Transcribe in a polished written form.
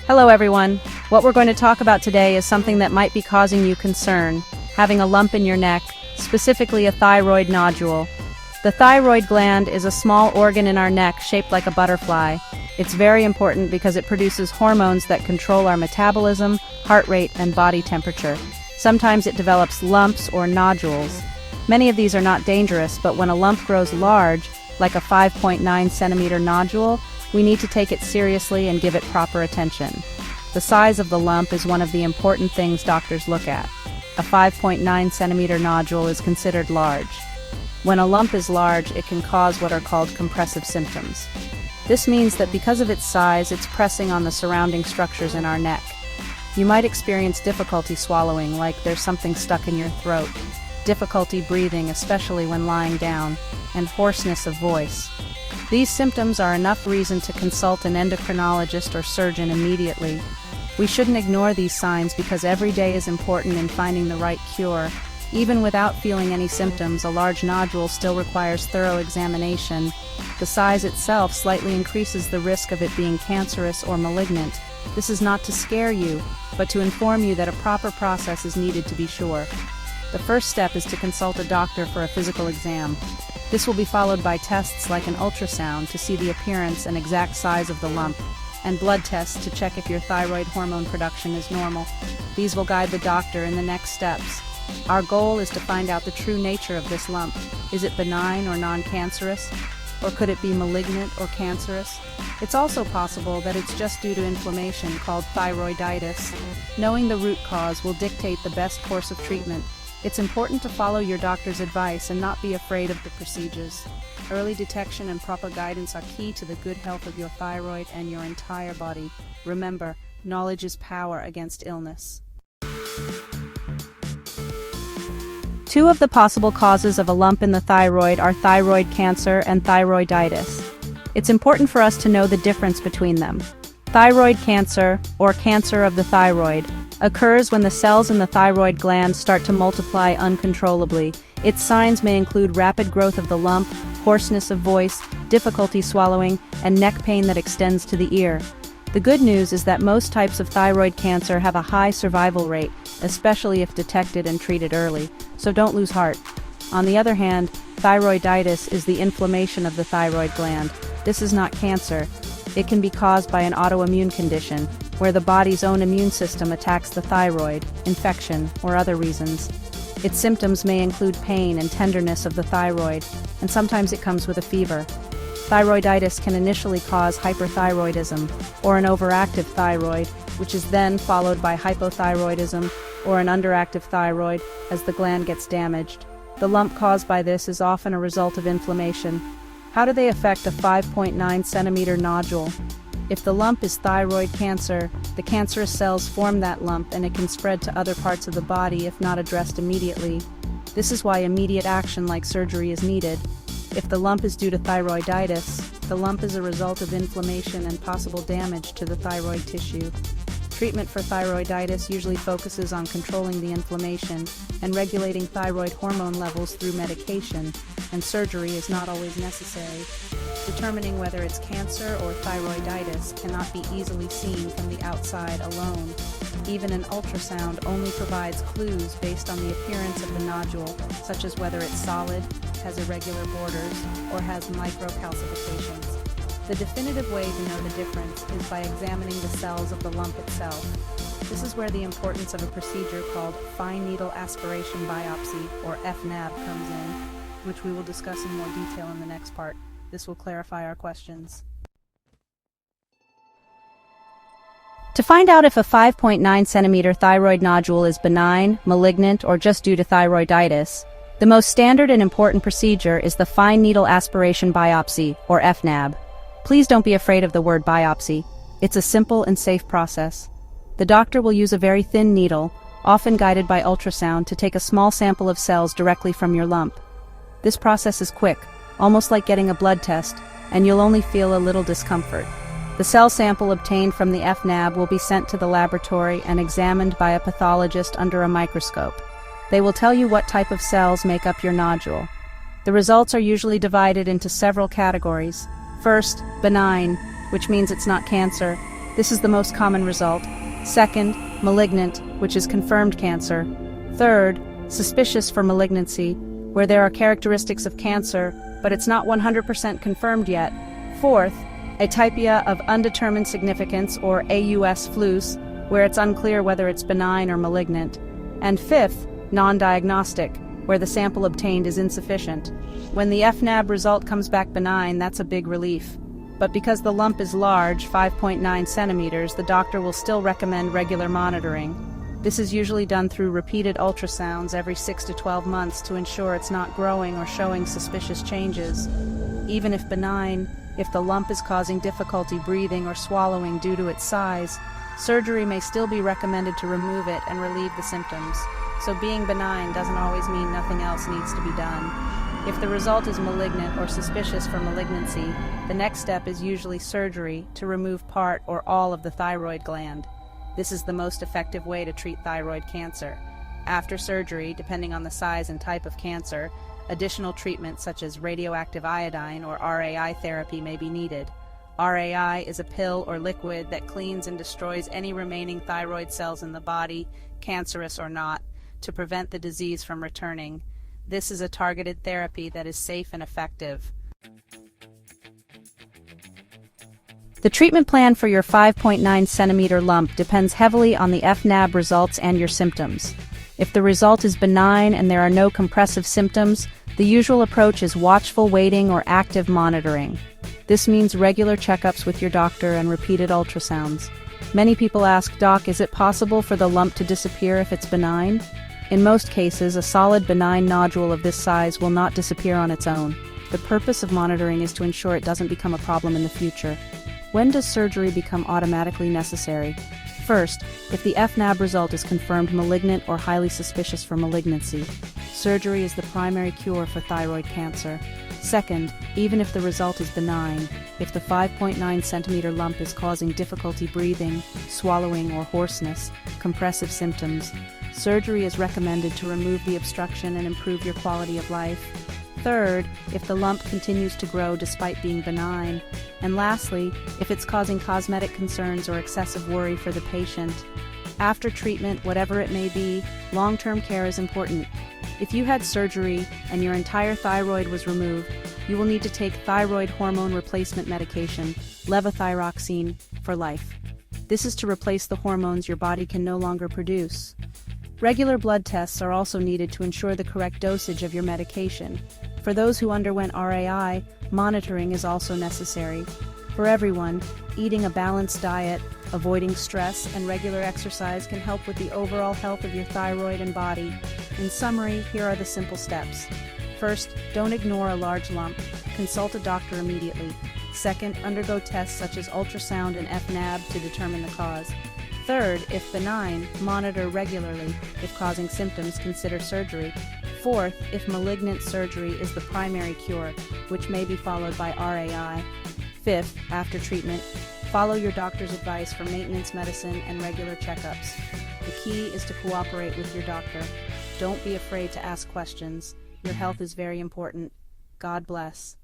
Hello everyone. What we're going to talk about today is something that might be causing you concern, having a lump in your neck, specifically a thyroid nodule. The thyroid gland is a small organ in our neck shaped like a butterfly. It's very important because it produces hormones that control our metabolism, heart rate, and body temperature. Sometimes it develops lumps or nodules. Many of these are not dangerous, but when a lump grows large, like a 5.9 cm nodule, we need to take it seriously and give it proper attention. The size of the lump is one of the important things doctors look at. A 5.9 cm nodule is considered large. When a lump is large, it can cause what are called compressive symptoms. This means that because of its size, it's pressing on the surrounding structures in our neck. You might experience difficulty swallowing, like there's something stuck in your throat, difficulty breathing, especially when lying down, and hoarseness of voice. These symptoms are enough reason to consult an endocrinologist or surgeon immediately. We shouldn't ignore these signs because every day is important in finding the right cure. Even without feeling any symptoms, a large nodule still requires thorough examination. The size itself slightly increases the risk of it being cancerous or malignant. This is not to scare you, but to inform you that a proper process is needed to be sure. The first step is to consult a doctor for a physical exam. This will be followed by tests like an ultrasound to see the appearance and exact size of the lump, and blood tests to check if your thyroid hormone production is normal. These will guide the doctor in the next steps. Our goal is to find out the true nature of this lump. Is it benign or non-cancerous? Or could it be malignant or cancerous? It's also possible that it's just due to inflammation called thyroiditis. Knowing the root cause will dictate the best course of treatment. It's important to follow your doctor's advice and not be afraid of the procedures. Early detection and proper guidance are key to the good health of your thyroid and your entire body. Remember, knowledge is power against illness. Two of the possible causes of a lump in the thyroid are thyroid cancer and thyroiditis. It's important for us to know the difference between them. Thyroid cancer, or cancer of the thyroid, occurs when the cells in the thyroid gland start to multiply uncontrollably. Its signs may include rapid growth of the lump, hoarseness of voice, difficulty swallowing, and neck pain that extends to the ear. The good news is that most types of thyroid cancer have a high survival rate, especially if detected and treated early, so don't lose heart. On the other hand, thyroiditis is the inflammation of the thyroid gland. This is not cancer. It can be caused by an autoimmune condition, where the body's own immune system attacks the thyroid, infection, or other reasons. Its symptoms may include pain and tenderness of the thyroid, and sometimes it comes with a fever. Thyroiditis can initially cause hyperthyroidism, or an overactive thyroid, which is then followed by hypothyroidism, or an underactive thyroid, as the gland gets damaged. The lump caused by this is often a result of inflammation. How do they affect a 5.9 cm nodule? If the lump is thyroid cancer, the cancerous cells form that lump and it can spread to other parts of the body if not addressed immediately. This is why immediate action like surgery is needed. If the lump is due to thyroiditis, the lump is a result of inflammation and possible damage to the thyroid tissue. Treatment for thyroiditis usually focuses on controlling the inflammation and regulating thyroid hormone levels through medication, and surgery is not always necessary. Determining whether it's cancer or thyroiditis cannot be easily seen from the outside alone. Even an ultrasound only provides clues based on the appearance of the nodule, such as whether it's solid, has irregular borders, or has microcalcifications. The definitive way to know the difference is by examining the cells of the lump itself. This is where the importance of a procedure called fine needle aspiration biopsy, or FNAB, comes in, which we will discuss in more detail in the next part. This will clarify our questions. To find out if a 5.9 cm thyroid nodule is benign, malignant, or just due to thyroiditis, the most standard and important procedure is the fine needle aspiration biopsy, or FNAB. Please don't be afraid of the word biopsy. It's a simple and safe process. The doctor will use a very thin needle, often guided by ultrasound, to take a small sample of cells directly from your lump. This process is quick, almost like getting a blood test, and you'll only feel a little discomfort. The cell sample obtained from the FNAB will be sent to the laboratory and examined by a pathologist under a microscope. They will tell you what type of cells make up your nodule. The results are usually divided into several categories. First, benign, which means it's not cancer. This is the most common result. Second, malignant, which is confirmed cancer. Third, suspicious for malignancy, where there are characteristics of cancer, but it's not 100% confirmed yet. Fourth, atypia of undetermined significance, or AUS flus, where it's unclear whether it's benign or malignant. And fifth, non-diagnostic, where the sample obtained is insufficient. When the FNAB result comes back benign, that's a big relief. But because the lump is large, 5.9 centimeters, the doctor will still recommend regular monitoring. This is usually done through repeated ultrasounds every 6 to 12 months to ensure it's not growing or showing suspicious changes. Even if benign, if the lump is causing difficulty breathing or swallowing due to its size, surgery may still be recommended to remove it and relieve the symptoms. So being benign doesn't always mean nothing else needs to be done. If the result is malignant or suspicious for malignancy, the next step is usually surgery to remove part or all of the thyroid gland. This is the most effective way to treat thyroid cancer. After surgery, depending on the size and type of cancer, additional treatments such as radioactive iodine or RAI therapy may be needed. RAI is a pill or liquid that cleans and destroys any remaining thyroid cells in the body, cancerous or not, to prevent the disease from returning. This is a targeted therapy that is safe and effective. The treatment plan for your 5.9 centimeter lump depends heavily on the FNAB results and your symptoms. If the result is benign and there are no compressive symptoms, the usual approach is watchful waiting or active monitoring. This means regular checkups with your doctor and repeated ultrasounds. Many people ask, "Doc, is it possible for the lump to disappear if it's benign?" In most cases, a solid benign nodule of this size will not disappear on its own. The purpose of monitoring is to ensure it doesn't become a problem in the future. When does surgery become automatically necessary? First, if the FNAB result is confirmed malignant or highly suspicious for malignancy, surgery is the primary cure for thyroid cancer. Second, even if the result is benign, if the 5.9 centimeter lump is causing difficulty breathing, swallowing, or hoarseness, compressive symptoms, surgery is recommended to remove the obstruction and improve your quality of life. Third, if the lump continues to grow despite being benign. And lastly, if it's causing cosmetic concerns or excessive worry for the patient. After treatment, whatever it may be, long-term care is important. If you had surgery and your entire thyroid was removed, you will need to take thyroid hormone replacement medication, levothyroxine, for life. This is to replace the hormones your body can no longer produce. Regular blood tests are also needed to ensure the correct dosage of your medication. For those who underwent RAI, monitoring is also necessary. For everyone, eating a balanced diet, avoiding stress, and regular exercise can help with the overall health of your thyroid and body. In summary, here are the simple steps. First, don't ignore a large lump. Consult a doctor immediately. Second, undergo tests such as ultrasound and FNAB to determine the cause. Third, if benign, monitor regularly. If causing symptoms, consider surgery. Fourth, if malignant, surgery is the primary cure, which may be followed by RAI. Fifth, after treatment, follow your doctor's advice for maintenance medicine and regular checkups. The key is to cooperate with your doctor. Don't be afraid to ask questions. Your health is very important. God bless.